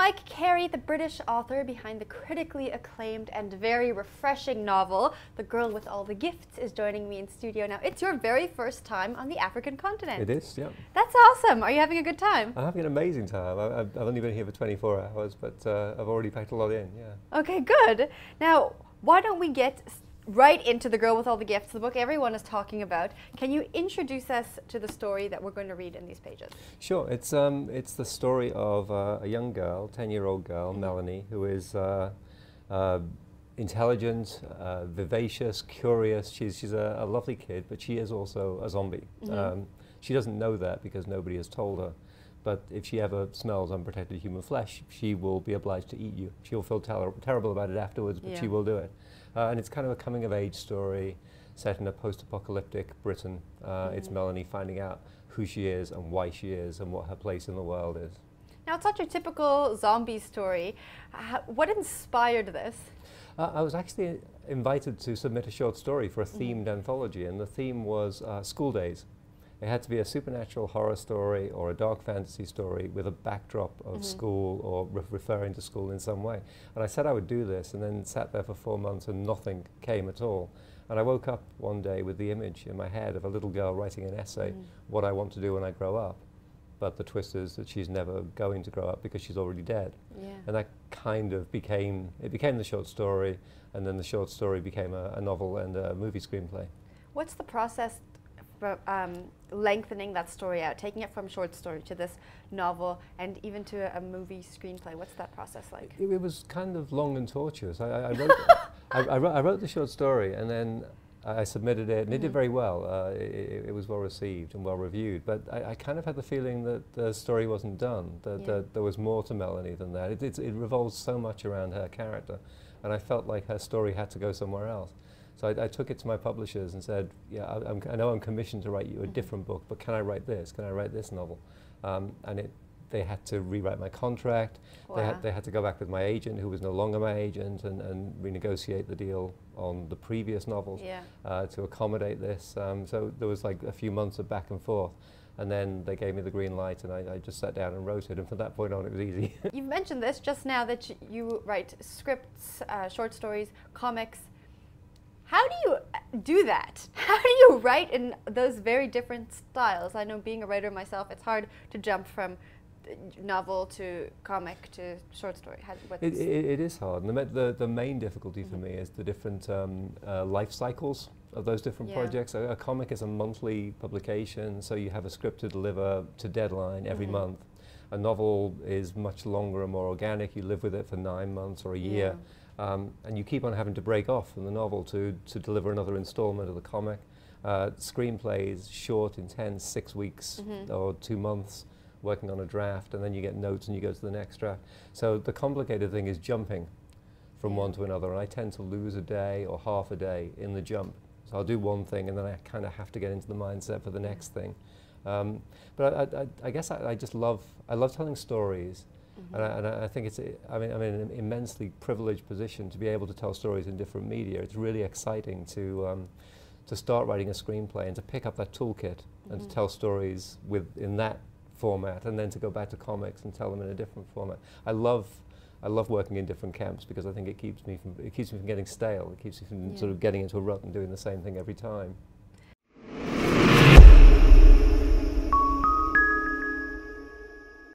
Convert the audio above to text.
Mike Carey, the British author behind the critically acclaimed and very refreshing novel, The Girl with All the Gifts, is joining me in studio now. It's your very first time on the African continent. It is, yeah. That's awesome. Are you having a good time? I'm having an amazing time. I've only been here for 24 hours, but I've already packed a lot in, yeah. Okay, good. Now, why don't we get right into The Girl with All the Gifts, the book everyone is talking about. Can you introduce us to the story that we're going to read in these pages? Sure. It's the story of a young girl, 10-year-old girl, Melanie, who is intelligent, vivacious, curious. She's a lovely kid, but she is also a zombie. She doesn't know that because nobody has told her. But if she ever smells unprotected human flesh, she will be obliged to eat you. She'll feel terrible about it afterwards, but she will do it. And it's kind of a coming-of-age story set in a post-apocalyptic Britain. It's Melanie finding out who she is and why she is and what her place in the world is. Now, it's not your typical zombie story. What inspired this? I was actually invited to submit a short story for a themed anthology, and the theme was school days. It had to be a supernatural horror story or a dark fantasy story with a backdrop of school or referring to school in some way. And I said I would do this, and then sat there for 4 months and nothing came at all. And I woke up one day with the image in my head of a little girl writing an essay, what I want to do when I grow up. But the twist is that she's never going to grow up because she's already dead. And that kind of became the short story, and then the short story became a novel and a movie screenplay. What's the process for lengthening that story out, taking it from short story to this novel and even to a movie screenplay? What's that process like? It was kind of long and tortuous. I wrote the short story, and then I submitted it, and it did very well. It was well received and well reviewed, but I kind of had the feeling that the story wasn't done, that there was more to Melanie than that. It revolves so much around her character, and I felt like her story had to go somewhere else. So I took it to my publishers and said, yeah, I know I'm commissioned to write you a different book, but can I write this? Can I write this novel? And they had to rewrite my contract. They had to go back with my agent, who was no longer my agent, and renegotiate the deal on the previous novels to accommodate this. So there was like a few months of back and forth. And then they gave me the green light, and I just sat down and wrote it. And from that point on, it was easy. You've mentioned this just now, that you write scripts, short stories, comics. How do you do that? How do you write in those very different styles? I know, being a writer myself, it's hard to jump from novel to comic to short story. It is hard. And the main difficulty for me is the different life cycles of those different projects. A comic is a monthly publication, so you have a script to deliver to deadline every month. A novel is much longer and more organic. You live with it for 9 months or a year. And you keep on having to break off from the novel to deliver another installment of the comic. Screenplays, short, intense, 6 weeks or 2 months, working on a draft, and then you get notes and you go to the next draft. So the complicated thing is jumping from one to another, and I tend to lose a day or half a day in the jump. So I'll do one thing, and then I kind of have to get into the mindset for the next thing. But I guess I just love telling stories. And I think I'm in an immensely privileged position to be able to tell stories in different media. It's really exciting to start writing a screenplay and to pick up that toolkit and to tell stories in that format, and then to go back to comics and tell them in a different format. I love working in different camps because I think it keeps me from getting stale. It keeps me from sort of getting into a rut and doing the same thing every time.